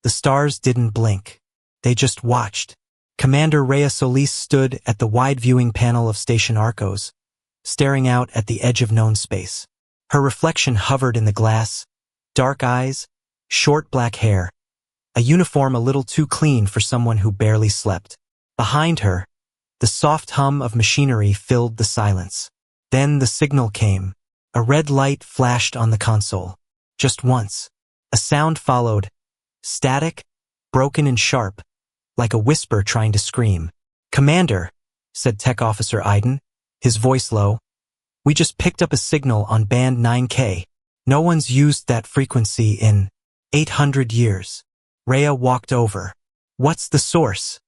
The stars didn't blink. They just watched. Commander Rhea Solis stood at the wide viewing panel of Station Arcos, staring out at the edge of known space. Her reflection hovered in the glass, dark eyes, short black hair, a uniform a little too clean for someone who barely slept. Behind her, the soft hum of machinery filled the silence. Then the signal came. A red light flashed on the console. Just once. A sound followed. Static, broken and sharp, like a whisper trying to scream. "Commander," said Tech Officer Iden, his voice low. "We just picked up a signal on band 9K. No one's used that frequency in 800 years. Rhea walked over. "What's the source?"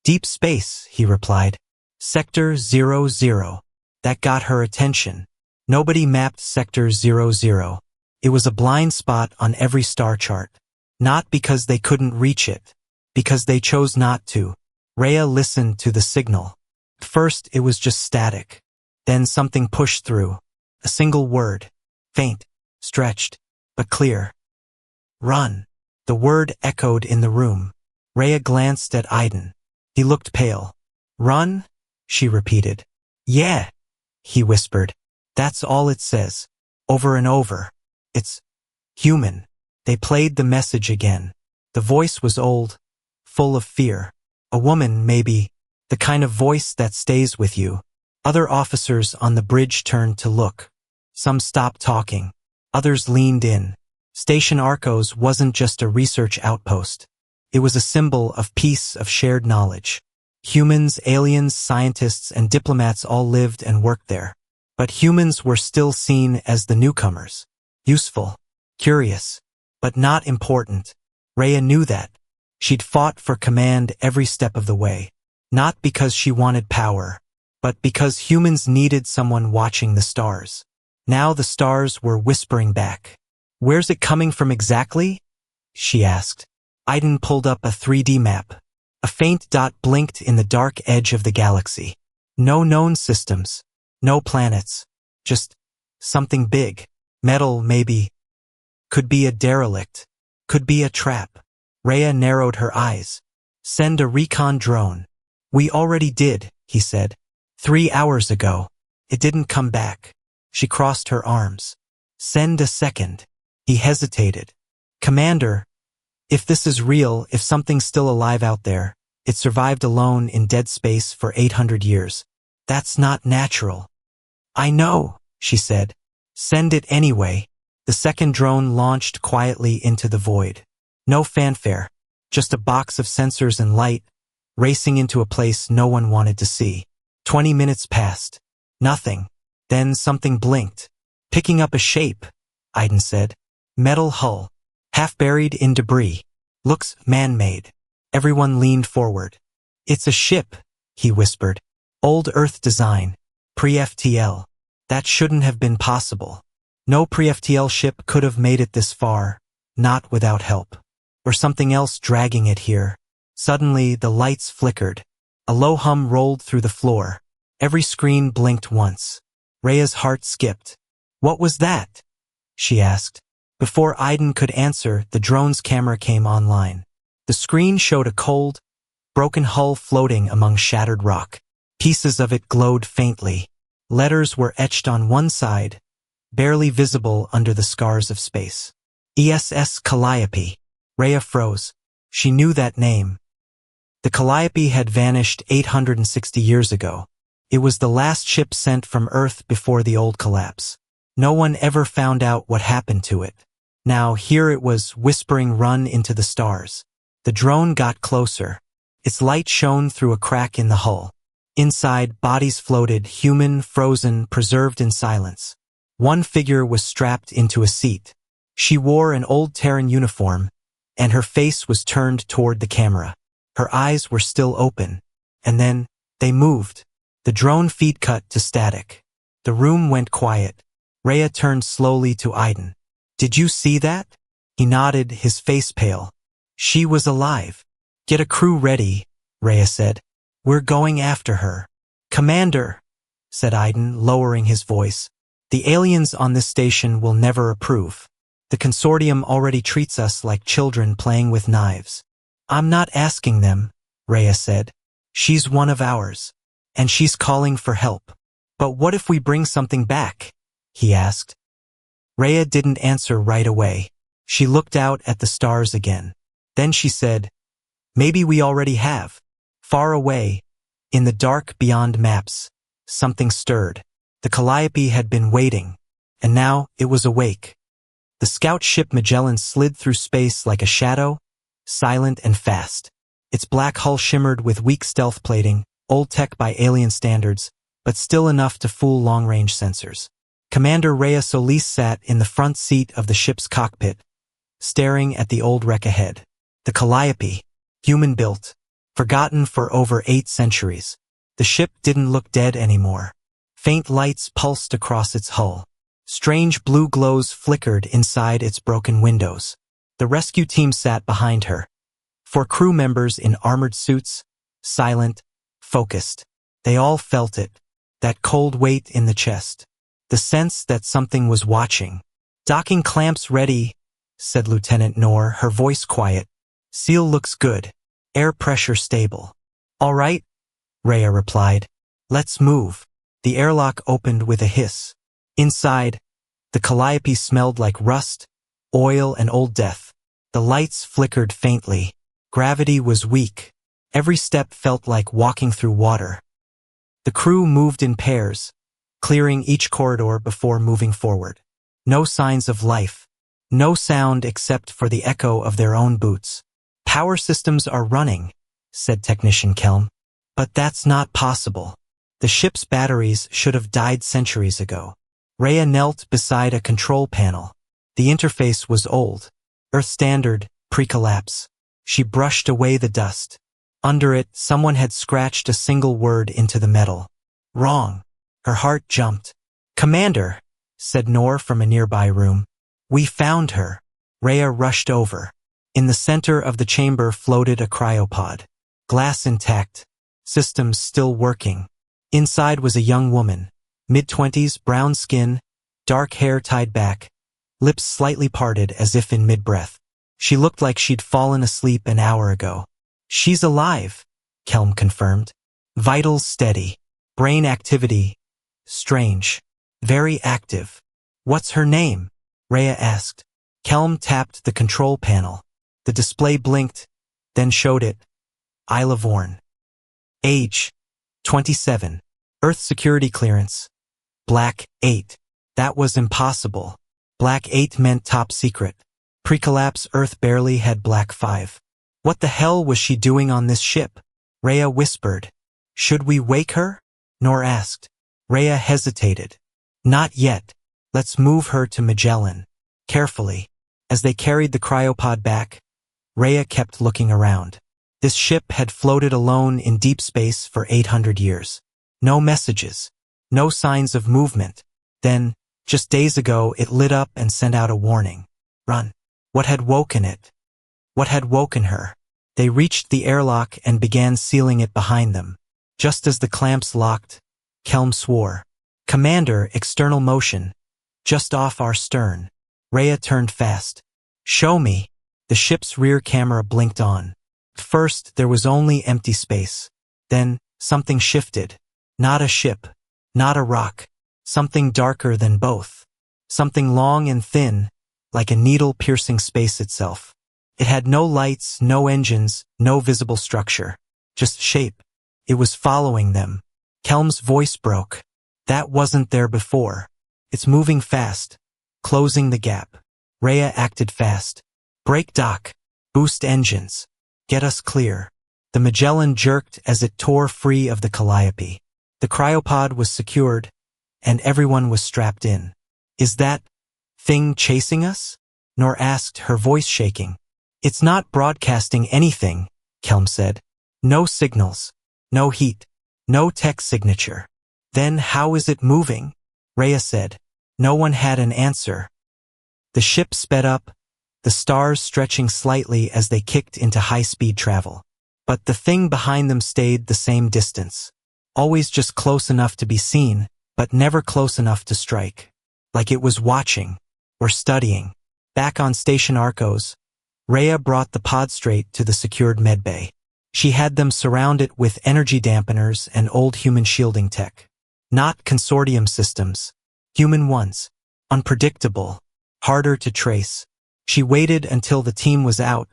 "Deep space," he replied. "Sector 00. That got her attention. Nobody mapped Sector 00. It was a blind spot on every star chart. Not because they couldn't reach it, because they chose not to." Rhea listened to the signal. First it was just static. Then something pushed through. A single word. Faint, stretched, but clear. "Run." The word echoed in the room. Rhea glanced at Iden. He looked pale. "Run?" she repeated. "Yeah," he whispered. "That's all it says. Over and over. It's human." They played the message again. The voice was old, full of fear. A woman, maybe, the kind of voice that stays with you. Other officers on the bridge turned to look. Some stopped talking. Others leaned in. Station Arcos wasn't just a research outpost. It was a symbol of peace, of shared knowledge. Humans, aliens, scientists, and diplomats all lived and worked there. But humans were still seen as the newcomers. Useful, curious, but not important. Rhea knew that. She'd fought for command every step of the way. Not because she wanted power, but because humans needed someone watching the stars. Now the stars were whispering back. "Where's it coming from exactly?" she asked. Iden pulled up a 3D map. A faint dot blinked in the dark edge of the galaxy. No known systems. No planets. Just something big. Metal, maybe. Could be a derelict. Could be a trap. Rhea narrowed her eyes. "Send a recon drone." "We already did," he said. 3 hours ago. It didn't come back." She crossed her arms. "Send a second." He hesitated. "Commander, if this is real, if something's still alive out there, it survived alone in dead space for 800 years. That's not natural." "I know," she said. "Send it anyway." The second drone launched quietly into the void. No fanfare, just a box of sensors and light, racing into a place no one wanted to see. 20 minutes passed. Nothing. Then something blinked. "Picking up a shape," Iden said. "Metal hull. Half buried in debris. Looks man-made." Everyone leaned forward. "It's a ship," he whispered. "Old Earth design. Pre-FTL. That shouldn't have been possible. No pre-FTL ship could have made it this far, not without help. Or something else dragging it here." Suddenly, the lights flickered. A low hum rolled through the floor. Every screen blinked once. Rhea's heart skipped. "What was that?" she asked. Before Iden could answer, the drone's camera came online. The screen showed a cold, broken hull floating among shattered rock. Pieces of it glowed faintly. Letters were etched on one side, barely visible under the scars of space. ESS Calliope. Rhea froze. She knew that name. The Calliope had vanished 860 years ago. It was the last ship sent from Earth before the old collapse. No one ever found out what happened to it. Now here it was, whispering run into the stars. The drone got closer. Its light shone through a crack in the hull. Inside, bodies floated, human, frozen, preserved in silence. One figure was strapped into a seat. She wore an old Terran uniform, and her face was turned toward the camera. Her eyes were still open. And then, they moved. The drone feed cut to static. The room went quiet. Rhea turned slowly to Iden. "Did you see that?" He nodded, his face pale. "She was alive." "Get a crew ready," Rhea said. "We're going after her." "Commander," said Iden, lowering his voice, "the aliens on this station will never approve. The consortium already treats us like children playing with knives. I'm not asking them, Rhea said. She's one of ours. And she's calling for help. But what if we bring something back? He asked. Rhea didn't answer right away. She looked out at the stars again. Then she said, maybe we already have. Far away, in the dark beyond maps, something stirred. The Calliope had been waiting, and now it was awake. The scout ship Magellan slid through space like a shadow, silent and fast. Its black hull shimmered with weak stealth plating, old tech by alien standards, but still enough to fool long-range sensors. Commander Rhea Solis sat in the front seat of the ship's cockpit, staring at the old wreck ahead. The Calliope, human-built, forgotten for over 8 centuries. The ship didn't look dead anymore. Faint lights pulsed across its hull. Strange blue glows flickered inside its broken windows. The rescue team sat behind her. 4 crew members in armored suits, silent, focused. They all felt it. That cold weight in the chest. The sense that something was watching. Docking clamps ready, said Lieutenant Noor, her voice quiet. Seal looks good. Air pressure stable. All right, Rhea replied. Let's move. The airlock opened with a hiss. Inside, the Calliope smelled like rust, oil, and old death. The lights flickered faintly. Gravity was weak. Every step felt like walking through water. The crew moved in pairs, clearing each corridor before moving forward. No signs of life. No sound except for the echo of their own boots. Power systems are running, said Technician Kelm. But that's not possible. The ship's batteries should have died centuries ago. Rhea knelt beside a control panel. The interface was old. Earth standard, pre-collapse. She brushed away the dust. Under it, someone had scratched a single word into the metal. Wrong. Her heart jumped. Commander, said Noor from a nearby room. We found her. Rhea rushed over. In the center of the chamber floated a cryopod. Glass intact. Systems still working. Inside was a young woman. Mid-20s, brown skin, dark hair tied back, lips slightly parted as if in mid-breath. She looked like she'd fallen asleep an hour ago. She's alive, Kelm confirmed. Vitals steady. Brain activity strange. Very active. What's her name? Rhea asked. Kelm tapped the control panel. The display blinked, then showed it. Isla Vorn. Age, 27. Earth security clearance. Black 8. That was impossible. Black 8 meant top secret. Pre-collapse Earth barely had Black 5. What the hell was she doing on this ship? Rhea whispered. Should we wake her? Noor asked. Rhea hesitated. Not yet. Let's move her to Magellan. Carefully. As they carried the cryopod back, Rhea kept looking around. This ship had floated alone in deep space for 800 years. No messages. No signs of movement. Then, just days ago, it lit up and sent out a warning. Run. What had woken it? What had woken her? They reached the airlock and began sealing it behind them. Just as the clamps locked, Kelm swore. Commander, external motion. Just off our stern. Rhea turned fast. Show me. The ship's rear camera blinked on. First, there was only empty space. Then, something shifted. Not a ship. Not a rock. Something darker than both. Something long and thin, like a needle piercing space itself. It had no lights, no engines, no visible structure. Just shape. It was following them. Kelm's voice broke. That wasn't there before. It's moving fast. Closing the gap. Rhea acted fast. Brake dock. Boost engines. Get us clear. The Magellan jerked as it tore free of the Calliope. The cryopod was secured, and everyone was strapped in. Is that thing chasing us? Noor asked, her voice shaking. It's not broadcasting anything, Kelm said. No signals. No heat. No tech signature. Then how is it moving? Rhea said. No one had an answer. The ship sped up, the stars stretching slightly as they kicked into high-speed travel. But the thing behind them stayed the same distance. Always just close enough to be seen, but never close enough to strike. Like it was watching, or studying. Back on Station Arcos, Rhea brought the pod straight to the secured medbay. She had them surround it with energy dampeners and old human shielding tech. Not consortium systems. Human ones. Unpredictable. Harder to trace. She waited until the team was out,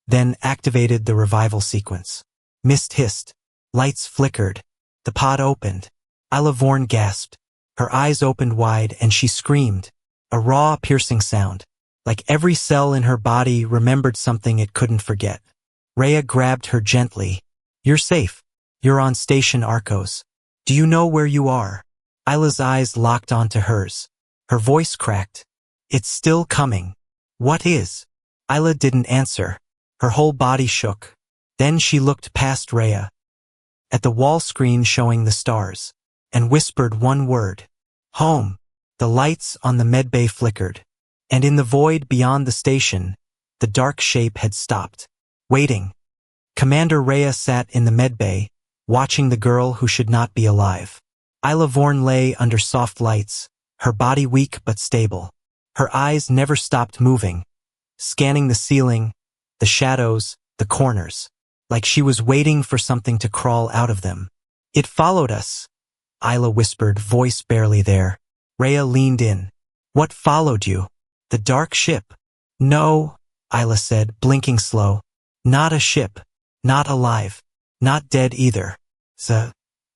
then activated the revival sequence. Mist hissed. Lights flickered. The pod opened. Isla Vorn gasped. Her eyes opened wide and she screamed. A raw, piercing sound. Like every cell in her body remembered something it couldn't forget. Rhea grabbed her gently. You're safe. You're on Station Arcos. Do you know where you are? Isla's eyes locked onto hers. Her voice cracked. It's still coming. What is? Isla didn't answer. Her whole body shook. Then she looked past Rhea at the wall screen showing the stars, and whispered one word. Home. The lights on the medbay flickered, and in the void beyond the station, the dark shape had stopped. Waiting. Commander Rhea sat in the medbay, watching the girl who should not be alive. Isla Vorn lay under soft lights, her body weak but stable. Her eyes never stopped moving, scanning the ceiling, the shadows, the corners, like she was waiting for something to crawl out of them. It followed us, Isla whispered, voice barely there. Rhea leaned in. What followed you? The dark ship? No, Isla said, blinking slow. Not a ship. Not alive. Not dead either. It's a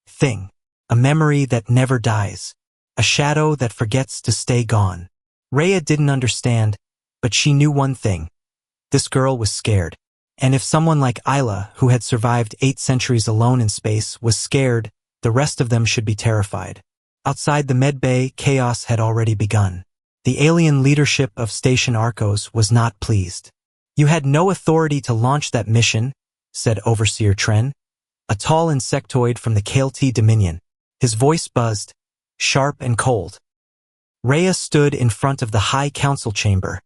thing. A memory that never dies. A shadow that forgets to stay gone. Rhea didn't understand, but she knew one thing. This girl was scared. And if someone like Isla, who had survived 8 centuries alone in space, was scared, the rest of them should be terrified. Outside the medbay, chaos had already begun. The alien leadership of Station Arcos was not pleased. You had no authority to launch that mission, said Overseer Tren, a tall insectoid from the Kael'ti Dominion. His voice buzzed, sharp and cold. Rhea stood in front of the High Council chamber,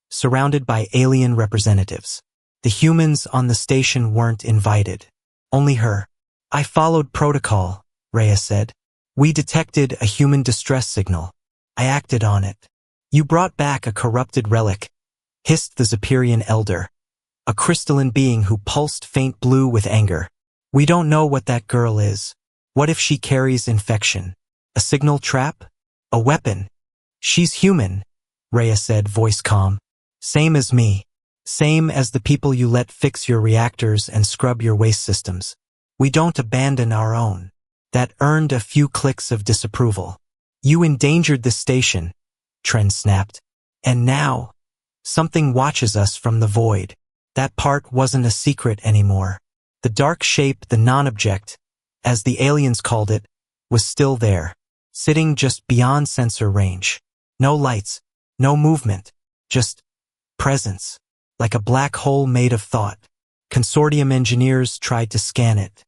surrounded by alien representatives. The humans on the station weren't invited. Only her. I followed protocol, Rhea said. We detected a human distress signal. I acted on it. You brought back a corrupted relic, hissed the Zepyrian elder, a crystalline being who pulsed faint blue with anger. We don't know what that girl is. What if she carries infection? A signal trap? A weapon? She's human, Rhea said, voice calm. Same as me. Same as the people you let fix your reactors and scrub your waste systems. We don't abandon our own. That earned a few clicks of disapproval. You endangered the station, Tren snapped. And now, something watches us from the void. That part wasn't a secret anymore. The dark shape, the non-object, as the aliens called it, was still there, sitting just beyond sensor range. No lights, no movement, just presence. Like a black hole made of thought. Consortium engineers tried to scan it.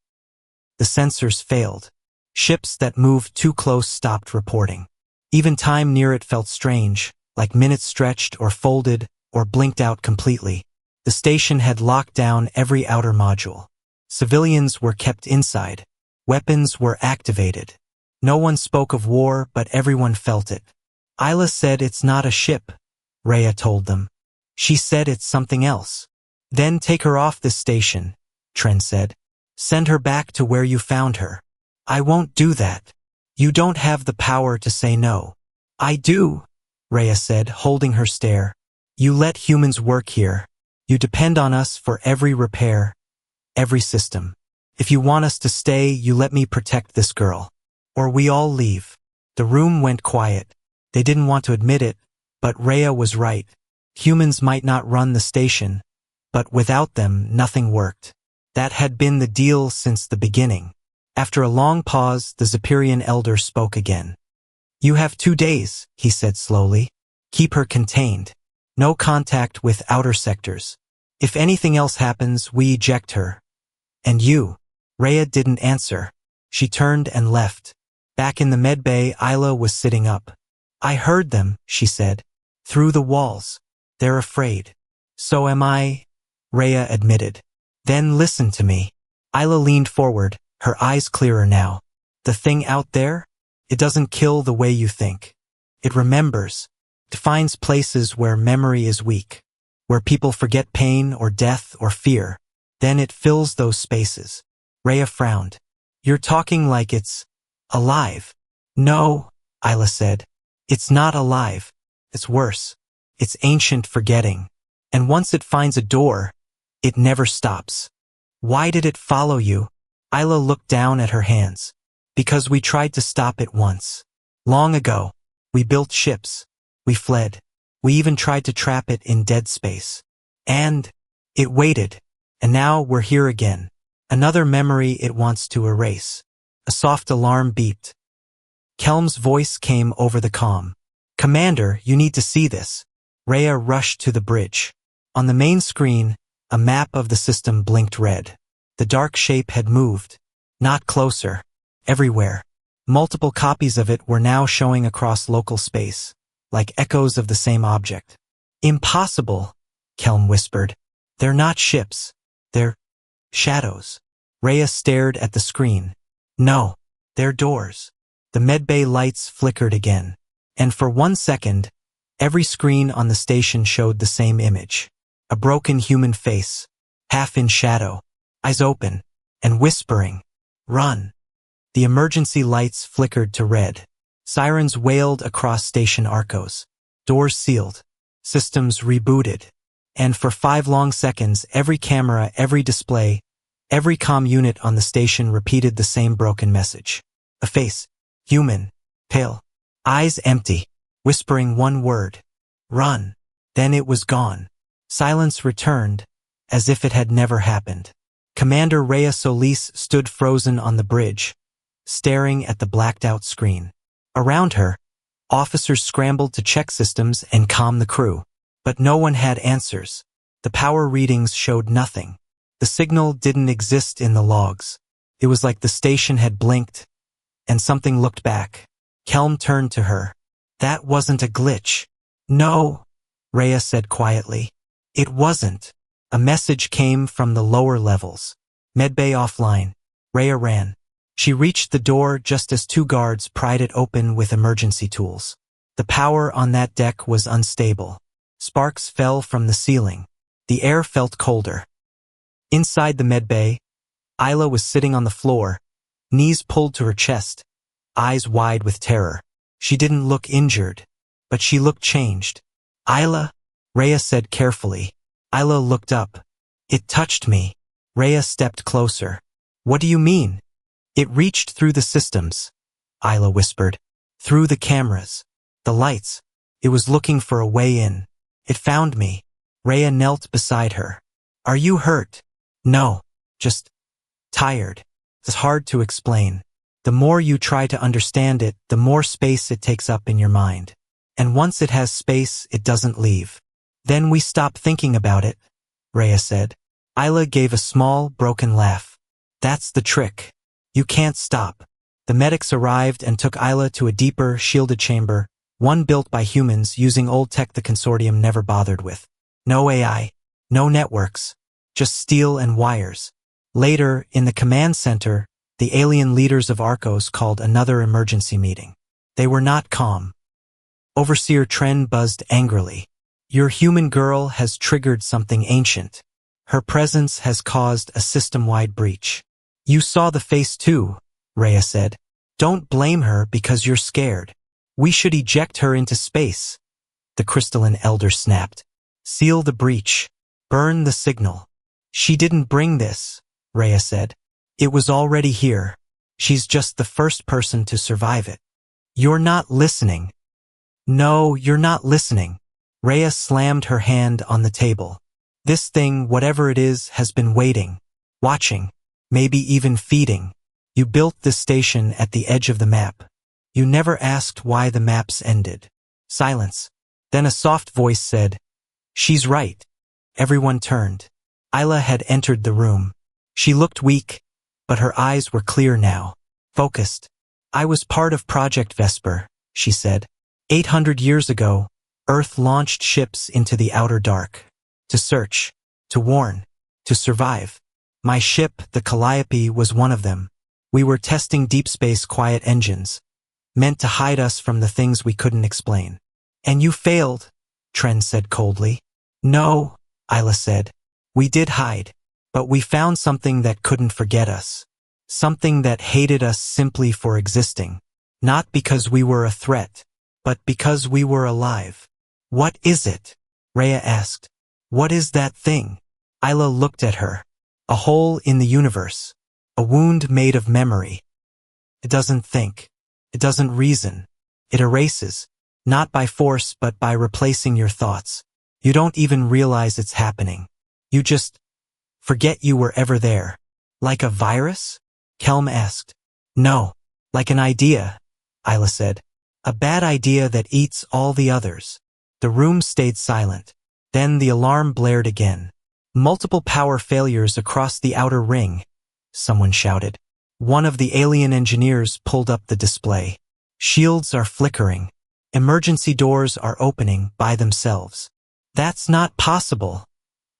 The sensors failed. Ships that moved too close stopped reporting. Even time near it felt strange, like minutes stretched or folded or blinked out completely. The station had locked down every outer module. Civilians were kept inside. Weapons were activated. No one spoke of war, but everyone felt it. Isla said it's not a ship, Rhea told them. She said it's something else. Then take her off this station, Tren said. Send her back to where you found her. I won't do that. You don't have the power to say no. I do, Rhea said, holding her stare. You let humans work here. You depend on us for every repair, every system. If you want us to stay, you let me protect this girl. Or we all leave. The room went quiet. They didn't want to admit it, but Rhea was right. Humans might not run the station, but without them, nothing worked. That had been the deal since the beginning. After a long pause, the Zepyrian elder spoke again. You have 2 days, he said slowly. Keep her contained. No contact with outer sectors. If anything else happens, we eject her. And you? Rhea didn't answer. She turned and left. Back in the medbay, Isla was sitting up. I heard them, she said. Through the walls. They're afraid. So am I, Rhea admitted. Then listen to me. Isla leaned forward, her eyes clearer now. The thing out there? It doesn't kill the way you think. It remembers. Defines places where memory is weak, where people forget pain or death or fear. Then it fills those spaces. Rhea frowned. You're talking like it's alive. No, Isla said. It's not alive. It's worse. It's ancient forgetting. And once it finds a door, it never stops. Why did it follow you? Isla looked down at her hands. Because we tried to stop it once. Long ago. We built ships. We fled. We even tried to trap it in dead space. And it waited. And now we're here again. Another memory it wants to erase. A soft alarm beeped. Kelm's voice came over the comm. Commander, you need to see this. Rhea rushed to the bridge. On the main screen, a map of the system blinked red. The dark shape had moved. Not closer. Everywhere. Multiple copies of it were now showing across local space, like echoes of the same object. Impossible, Kelm whispered. They're not ships. They're shadows. Rhea stared at the screen. No, they're doors. The medbay lights flickered again. And for 1 second, every screen on the station showed the same image. A broken human face, half in shadow, eyes open, and whispering, "Run." The emergency lights flickered to red. Sirens wailed across Station Arcos. Doors sealed. Systems rebooted. And for 5 long seconds, every camera, every display, every comm unit on the station repeated the same broken message. A face, human, pale, eyes empty, whispering one word, "Run." Then it was gone. Silence returned, as if it had never happened. Commander Rhea Solis stood frozen on the bridge, staring at the blacked-out screen. Around her, officers scrambled to check systems and calm the crew. But no one had answers. The power readings showed nothing. The signal didn't exist in the logs. It was like the station had blinked, and something looked back. Kelm turned to her. That wasn't a glitch. No, Rhea said quietly. It wasn't. A message came from the lower levels. Medbay offline. Rhea ran. She reached the door just as 2 guards pried it open with emergency tools. The power on that deck was unstable. Sparks fell from the ceiling. The air felt colder. Inside the medbay, Isla was sitting on the floor, knees pulled to her chest, eyes wide with terror. She didn't look injured, but she looked changed. Isla, Rhea said carefully. Isla looked up. It touched me. Rhea stepped closer. What do you mean? It reached through the systems, Isla whispered. Through the cameras. The lights. It was looking for a way in. It found me. Rhea knelt beside her. Are you hurt? No. Just tired. It's hard to explain. The more you try to understand it, the more space it takes up in your mind. And once it has space, it doesn't leave. Then we stop thinking about it, Rhea said. Isla gave a small, broken laugh. That's the trick. You can't stop. The medics arrived and took Isla to a deeper, shielded chamber, one built by humans using old tech the consortium never bothered with. No AI, no networks, just steel and wires. Later, in the command center, the alien leaders of Arcos called another emergency meeting. They were not calm. Overseer Tren buzzed angrily. Your human girl has triggered something ancient. Her presence has caused a system-wide breach. You saw the face too, Rhea said. Don't blame her because you're scared. We should eject her into space. The crystalline elder snapped. Seal the breach. Burn the signal. She didn't bring this, Rhea said. It was already here. She's just the first person to survive it. You're not listening. No, you're not listening. Rhea slammed her hand on the table. This thing, whatever it is, has been waiting, watching, maybe even feeding. You built this station at the edge of the map. You never asked why the maps ended. Silence. Then a soft voice said, She's right. Everyone turned. Isla had entered the room. She looked weak, but her eyes were clear now, focused. I was part of Project Vesper, she said. 800 years ago, Earth launched ships into the outer dark. To search, to warn, to survive. My ship, the Calliope, was one of them. We were testing deep space quiet engines, meant to hide us from the things we couldn't explain. And you failed, Tren said coldly. No, Isla said. We did hide, but we found something that couldn't forget us. Something that hated us simply for existing. Not because we were a threat, but because we were alive. What is it? Rhea asked. What is that thing? Isla looked at her. A hole in the universe. A wound made of memory. It doesn't think. It doesn't reason. It erases. Not by force, but by replacing your thoughts. You don't even realize it's happening. You just forget you were ever there. Like a virus? Kelm asked. No. Like an idea, Isla said. A bad idea that eats all the others. The room stayed silent. Then the alarm blared again. Multiple power failures across the outer ring, someone shouted. One of the alien engineers pulled up the display. Shields are flickering. Emergency doors are opening by themselves. That's not possible,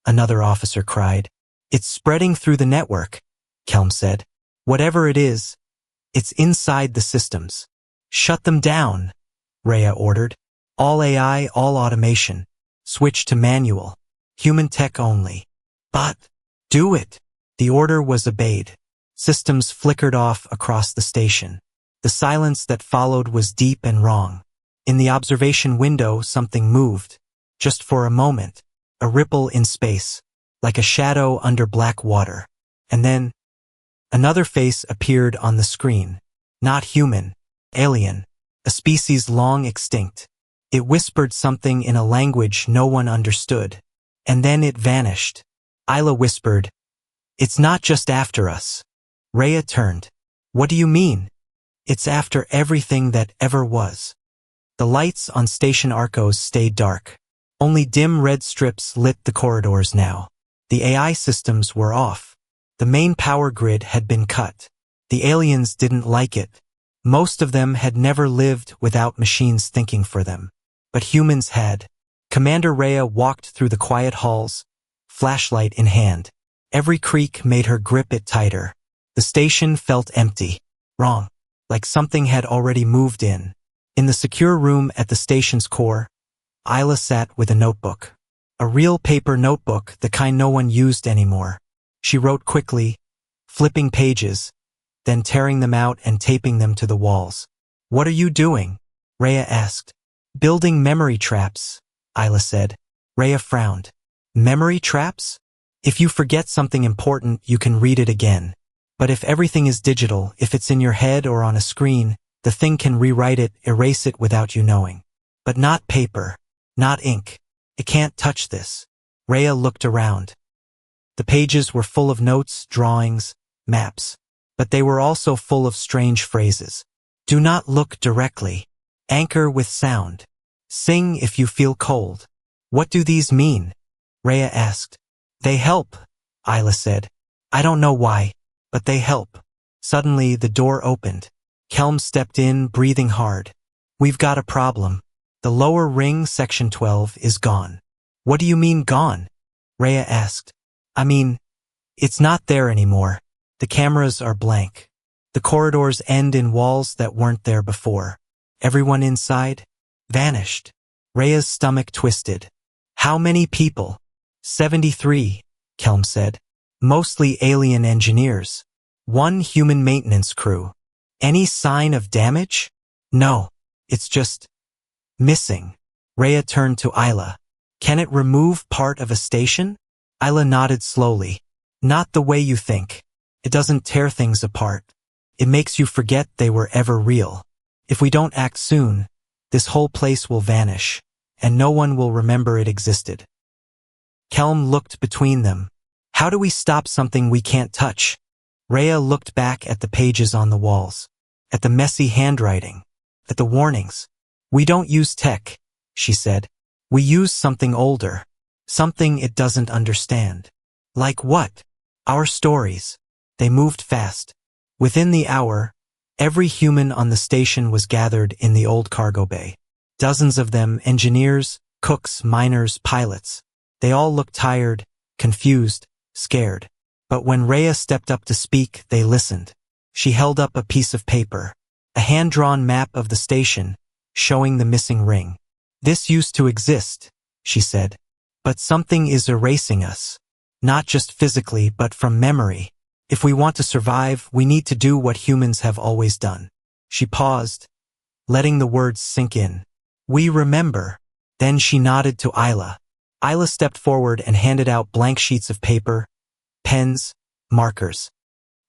another officer cried. It's spreading through the network, Kelm said. Whatever it is, it's inside the systems. Shut them down, Rhea ordered. All AI, all automation. Switch to manual. Human tech only. But do it. The order was obeyed. Systems flickered off across the station. The silence that followed was deep and wrong. In the observation window, something moved. Just for a moment. A ripple in space. Like a shadow under black water. And then another face appeared on the screen. Not human. Alien. A species long extinct. It whispered something in a language no one understood. And then it vanished. Isla whispered, It's not just after us. Rhea turned. What do you mean? It's after everything that ever was. The lights on Station Arcos stayed dark. Only dim red strips lit the corridors now. The AI systems were off. The main power grid had been cut. The aliens didn't like it. Most of them had never lived without machines thinking for them. But humans had. Commander Rhea walked through the quiet halls, flashlight in hand. Every creak made her grip it tighter. The station felt empty. Wrong. Like something had already moved in. In the secure room at the station's core, Isla sat with a notebook. A real paper notebook, the kind no one used anymore. She wrote quickly, flipping pages, then tearing them out and taping them to the walls. What are you doing? Rhea asked. Building memory traps, Isla said. Rhea frowned. Memory traps? If you forget something important, you can read it again. But if everything is digital, if it's in your head or on a screen, the thing can rewrite it, erase it without you knowing. But not paper. Not ink. It can't touch this. Rhea looked around. The pages were full of notes, drawings, maps. But they were also full of strange phrases. Do not look directly. Anchor with sound. Sing if you feel cold. What do these mean? Rhea asked. They help, Isla said. I don't know why, but they help. Suddenly, the door opened. Kelm stepped in, breathing hard. We've got a problem. The lower ring, section 12, is gone. What do you mean gone? Rhea asked. I mean, it's not there anymore. The cameras are blank. The corridors end in walls that weren't there before. Everyone inside vanished. Rhea's stomach twisted. How many people? 73, Kelm said. Mostly alien engineers. One human maintenance crew. Any sign of damage? No. It's just missing. Rhea turned to Isla. Can it remove part of a station? Isla nodded slowly. Not the way you think. It doesn't tear things apart. It makes you forget they were ever real. If we don't act soon, this whole place will vanish, and no one will remember it existed. Kelm looked between them. How do we stop something we can't touch? Rhea looked back at the pages on the walls, at the messy handwriting, at the warnings. We don't use tech, she said. We use something older, something it doesn't understand. Like what? Our stories. They moved fast. Within the hour, every human on the station was gathered in the old cargo bay. Dozens of them, engineers, cooks, miners, pilots. They all looked tired, confused, scared. But when Rhea stepped up to speak, they listened. She held up a piece of paper, a hand-drawn map of the station, showing the missing ring. This used to exist, she said. But something is erasing us. Not just physically, but from memory. If we want to survive, we need to do what humans have always done. She paused, letting the words sink in. We remember. Then she nodded to Isla. Isla stepped forward and handed out blank sheets of paper, pens, markers.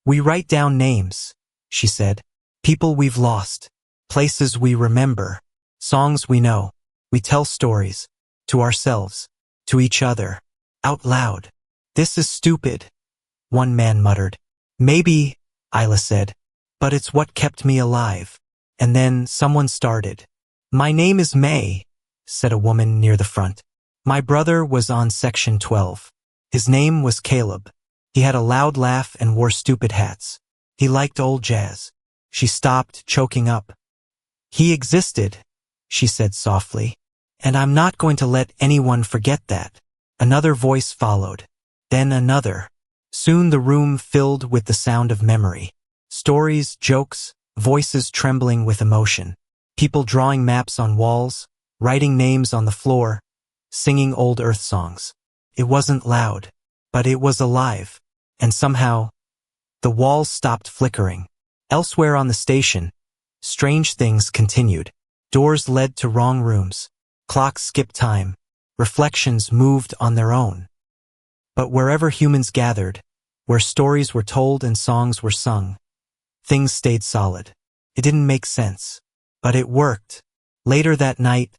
We write down names, she said. People we've lost. Places we remember. Songs we know. We tell stories. To ourselves. To each other. Out loud. This is stupid, one man muttered. Maybe, Isla said. But it's what kept me alive. And then someone started. My name is May, said a woman near the front. My brother was on section 12. His name was Caleb. He had a loud laugh and wore stupid hats. He liked old jazz. She stopped, choking up. He existed, she said softly. And I'm not going to let anyone forget that. Another voice followed. Then another. Soon the room filled with the sound of memory. Stories, jokes, voices trembling with emotion. People drawing maps on walls, writing names on the floor, singing old Earth songs. It wasn't loud, but it was alive. And somehow, the walls stopped flickering. Elsewhere on the station, strange things continued. Doors led to wrong rooms. Clocks skipped time. Reflections moved on their own. But wherever humans gathered, where stories were told and songs were sung, things stayed solid. It didn't make sense, but it worked. Later that night,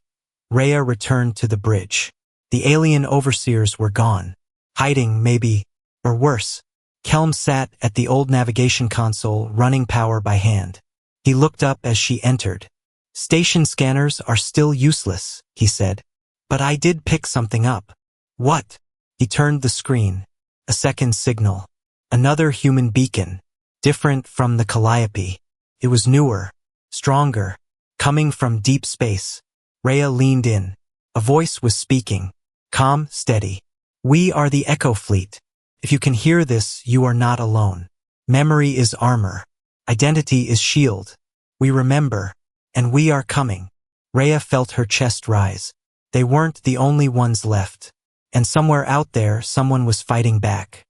Rhea returned to the bridge. The alien overseers were gone. Hiding, maybe, or worse. Kelm sat at the old navigation console, running power by hand. He looked up as she entered. Station scanners are still useless, he said. But I did pick something up. What? He turned the screen. A second signal. Another human beacon. Different from the Calliope. It was newer. Stronger. Coming from deep space. Rhea leaned in. A voice was speaking. Calm, steady. We are the Echo Fleet. If you can hear this, you are not alone. Memory is armor. Identity is shield. We remember. And we are coming. Rhea felt her chest rise. They weren't the only ones left. And somewhere out there, someone was fighting back.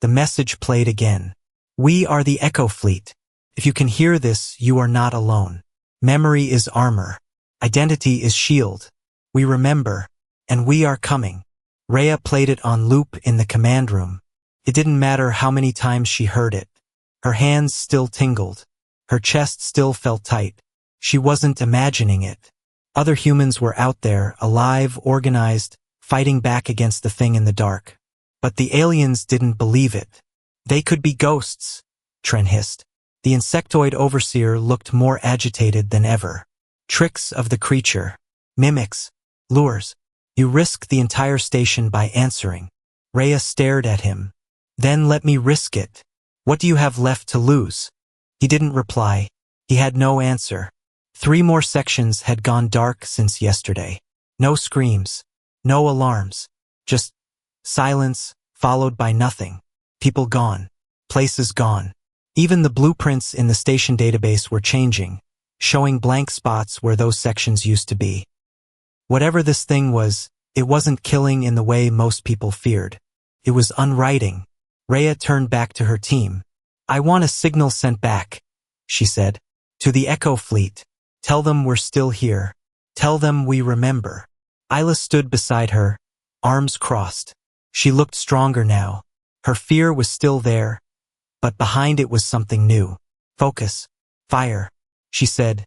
The message played again. We are the Echo Fleet. If you can hear this, you are not alone. Memory is armor. Identity is shield. We remember. And we are coming. Rhea played it on loop in the command room. It didn't matter how many times she heard it. Her hands still tingled. Her chest still felt tight. She wasn't imagining it. Other humans were out there, alive, organized, fighting back against the thing in the dark. But the aliens didn't believe it. They could be ghosts, Tren hissed. The insectoid overseer looked more agitated than ever. Tricks of the creature. Mimics. Lures. You risk the entire station by answering. Rhea stared at him. Then let me risk it. What do you have left to lose? He didn't reply. He had no answer. 3 more sections had gone dark since yesterday. No screams. No alarms. Just silence, followed by nothing. People gone. Places gone. Even the blueprints in the station database were changing, showing blank spots where those sections used to be. Whatever this thing was, it wasn't killing in the way most people feared. It was unwriting. Rhea turned back to her team. I want a signal sent back, she said. To the Echo Fleet. Tell them we're still here. Tell them we remember. Isla stood beside her, arms crossed. She looked stronger now. Her fear was still there, but behind it was something new. Focus. Fire. She said.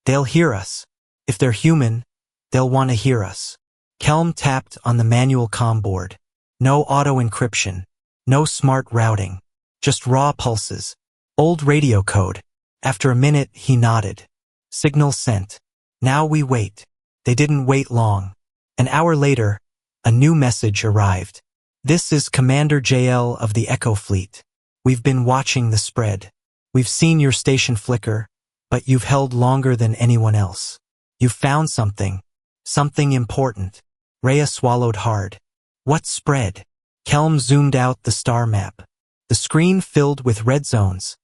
They'll hear us. If they're human, they'll want to hear us. Kelm tapped on the manual comm board. No auto-encryption. No smart routing. Just raw pulses. Old radio code. After a minute, he nodded. Signal sent. Now we wait. They didn't wait long. An hour later, a new message arrived. This is Commander JL of the Echo Fleet. We've been watching the spread. We've seen your station flicker, but you've held longer than anyone else. You've found something. Something important. Rhea swallowed hard. What spread? Kelm zoomed out the star map. The screen filled with red zones.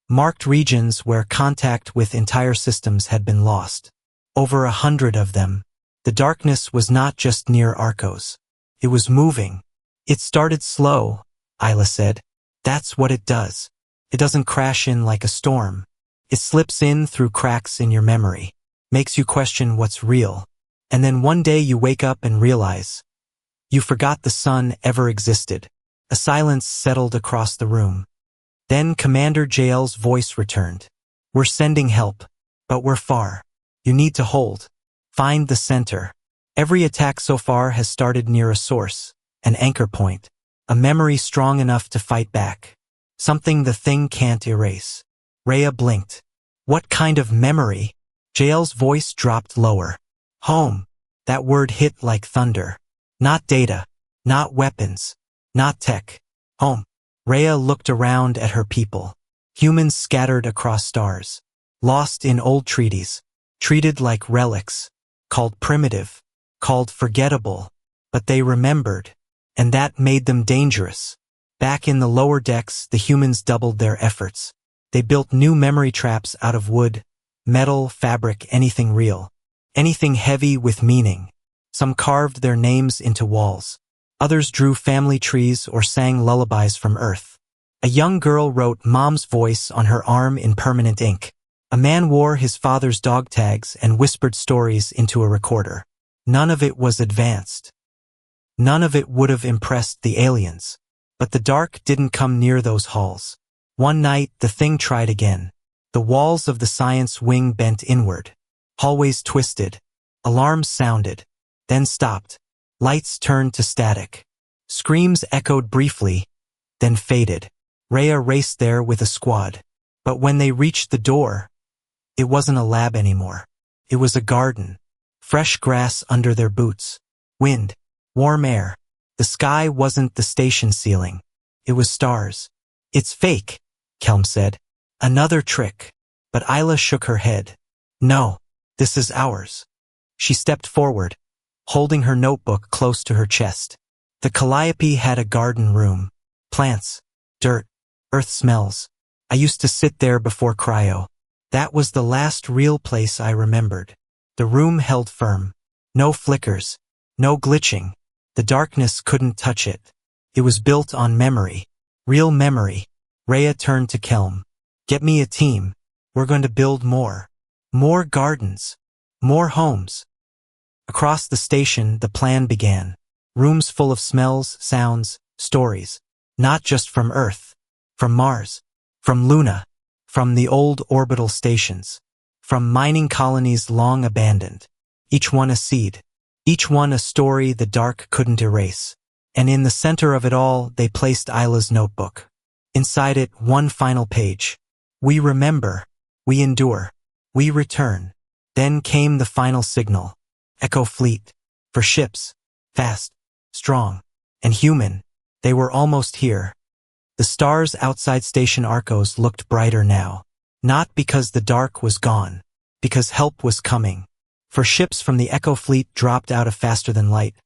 Marked regions where contact with entire systems had been lost. Over 100 of them. The darkness was not just near Arcos. It was moving. It started slow, Isla said. That's what it does. It doesn't crash in like a storm. It slips in through cracks in your memory, makes you question what's real. And then one day you wake up and realize you forgot the sun ever existed. A silence settled across the room. Then Commander JL's voice returned. We're sending help, but we're far. You need to hold. Find the center. Every attack so far has started near a source, an anchor point, a memory strong enough to fight back. Something the thing can't erase. Rhea blinked. What kind of memory? JL's voice dropped lower. Home. That word hit like thunder. Not data. Not weapons. Not tech. Home. Rhea looked around at her people. Humans scattered across stars. Lost in old treaties. Treated like relics. Called primitive. Called forgettable. But they remembered. And that made them dangerous. Back in the lower decks, the humans doubled their efforts. They built new memory traps out of wood, metal, fabric, anything real. Anything heavy with meaning. Some carved their names into walls. Others drew family trees or sang lullabies from Earth. A young girl wrote Mom's voice on her arm in permanent ink. A man wore his father's dog tags and whispered stories into a recorder. None of it was advanced. None of it would have impressed the aliens. But the dark didn't come near those halls. One night, the thing tried again. The walls of the science wing bent inward. Hallways twisted. Alarms sounded. Then stopped. Lights turned to static. Screams echoed briefly, then faded. Rhea raced there with a squad. But when they reached the door, it wasn't a lab anymore. It was a garden. Fresh grass under their boots. Wind. Warm air. The sky wasn't the station ceiling. It was stars. It's fake, Kelm said. Another trick. But Isla shook her head. No, this is ours. She stepped forward, holding her notebook close to her chest. The Calliope had a garden room. Plants. Dirt. Earth smells. I used to sit there before cryo. That was the last real place I remembered. The room held firm. No flickers. No glitching. The darkness couldn't touch it. It was built on memory. Real memory. Rhea turned to Kelm. Get me a team. We're going to build more. More gardens. More homes. Across the station, the plan began. Rooms full of smells, sounds, stories. Not just from Earth. From Mars. From Luna. From the old orbital stations. From mining colonies long abandoned. Each one a seed. Each one a story the dark couldn't erase. And in the center of it all, they placed Isla's notebook. Inside it, one final page. We remember. We endure. We return. Then came the final signal. Echo Fleet. For ships. Fast. Strong. And human. They were almost here. The stars outside Station Arcos looked brighter now. Not because the dark was gone. Because help was coming. For ships from the Echo Fleet dropped out of faster than light.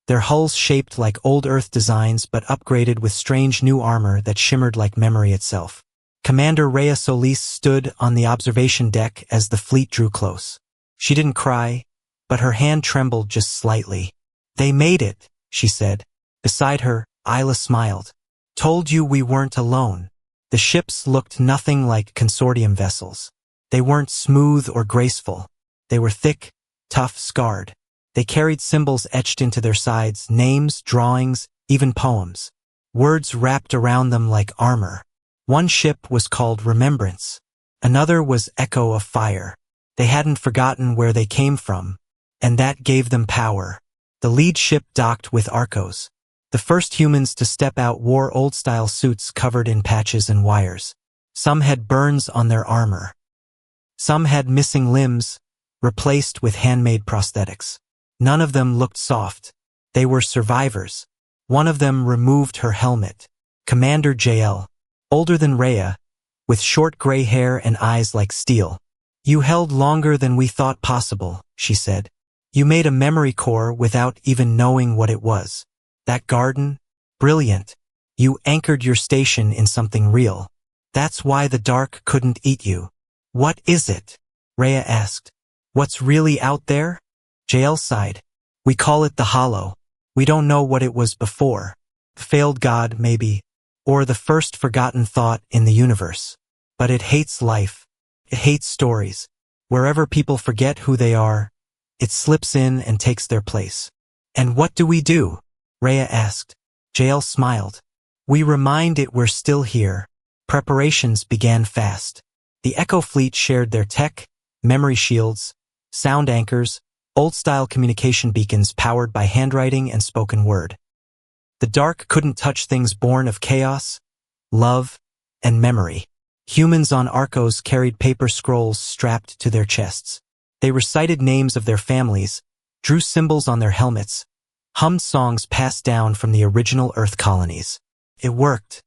Their hulls shaped like old Earth designs but upgraded with strange new armor that shimmered like memory itself. Commander Rhea Solis stood on the observation deck as the fleet drew close. She didn't cry, but her hand trembled just slightly. They made it, she said. Beside her, Isla smiled. Told you we weren't alone. The ships looked nothing like consortium vessels. They weren't smooth or graceful. They were thick, tough, scarred. They carried symbols etched into their sides, names, drawings, even poems. Words wrapped around them like armor. One ship was called Remembrance. Another was Echo of Fire. They hadn't forgotten where they came from, and that gave them power. The lead ship docked with Arcos. The first humans to step out wore old-style suits covered in patches and wires. Some had burns on their armor. Some had missing limbs, replaced with handmade prosthetics. None of them looked soft. They were survivors. One of them removed her helmet. Commander JL, older than Rhea, with short gray hair and eyes like steel. You held longer than we thought possible, she said. You made a memory core without even knowing what it was. That garden? Brilliant. You anchored your station in something real. That's why the dark couldn't eat you. What is it? Rhea asked. What's really out there? JL sighed. We call it the Hollow. We don't know what it was before. The failed god, maybe. Or the first forgotten thought in the universe. But it hates life. It hates stories. Wherever people forget who they are, it slips in and takes their place. And what do we do? Rhea asked. JL smiled. We remind it we're still here. Preparations began fast. The Echo fleet shared their tech, memory shields, sound anchors, old-style communication beacons powered by handwriting and spoken word. The dark couldn't touch things born of chaos, love, and memory. Humans on Arcos carried paper scrolls strapped to their chests. They recited names of their families, drew symbols on their helmets, hummed songs passed down from the original Earth colonies. It worked.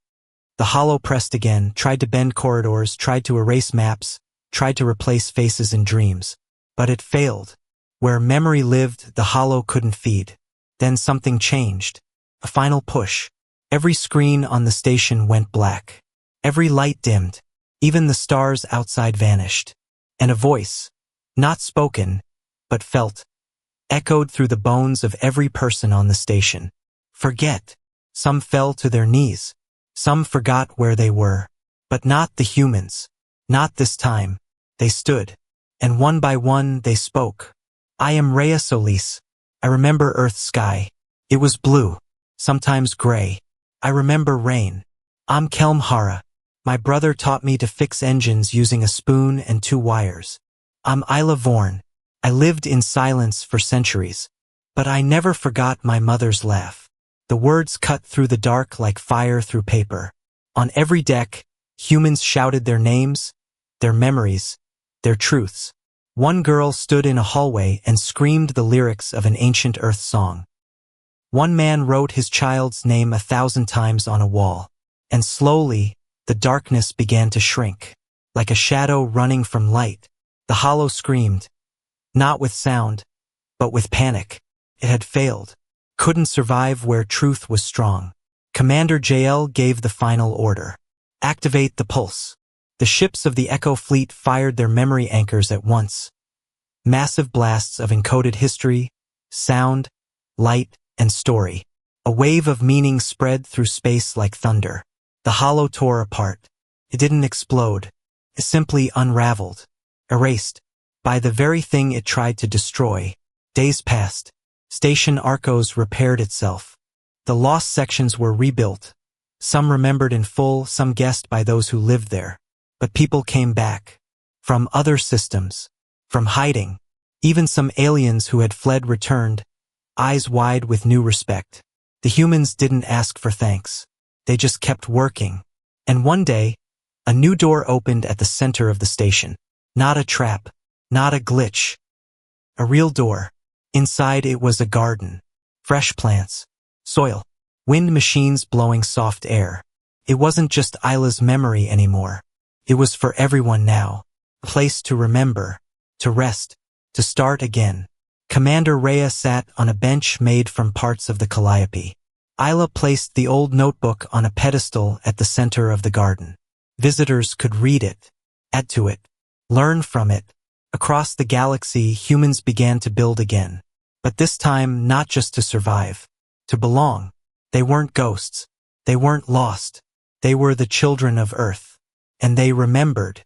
The Hollow pressed again, tried to bend corridors, tried to erase maps, tried to replace faces in dreams. But it failed. Where memory lived, the Hollow couldn't feed. Then something changed. A final push. Every screen on the station went black. Every light dimmed. Even the stars outside vanished. And a voice, not spoken, but felt, echoed through the bones of every person on the station. Forget. Some fell to their knees. Some forgot where they were. But not the humans. Not this time. They stood. And one by one they spoke. I am Rhea Solis. I remember Earth's sky. It was blue. Sometimes gray. I remember rain. I'm Kelm Hara. My brother taught me to fix engines using a spoon and 2 wires. I'm Isla Vorn. I lived in silence for centuries. But I never forgot my mother's laugh. The words cut through the dark like fire through paper. On every deck, humans shouted their names, their memories, their truths. One girl stood in a hallway and screamed the lyrics of an ancient Earth song. One man wrote his child's name 1,000 times on a wall. And slowly, the darkness began to shrink. Like a shadow running from light, the Hollow screamed. Not with sound, but with panic. It had failed. Couldn't survive where truth was strong. Commander JL gave the final order. Activate the pulse. The ships of the Echo fleet fired their memory anchors at once. Massive blasts of encoded history, sound, light, and story. A wave of meaning spread through space like thunder. The Hollow tore apart. It didn't explode. It simply unraveled. Erased. By the very thing it tried to destroy. Days passed. Station Arcos repaired itself. The lost sections were rebuilt. Some remembered in full, some guessed by those who lived there. But people came back. From other systems. From hiding. Even some aliens who had fled returned, eyes wide with new respect. The humans didn't ask for thanks. They just kept working. And one day, a new door opened at the center of the station. Not a trap. Not a glitch. A real door. Inside it was a garden. Fresh plants. Soil. Wind machines blowing soft air. It wasn't just Isla's memory anymore. It was for everyone now. A place to remember. To rest. To start again. Commander Rhea sat on a bench made from parts of the Calliope. Isla placed the old notebook on a pedestal at the center of the garden. Visitors could read it, add to it, learn from it. Across the galaxy, humans began to build again. But this time, not just to survive, to belong. They weren't ghosts. They weren't lost. They were the children of Earth. And they remembered.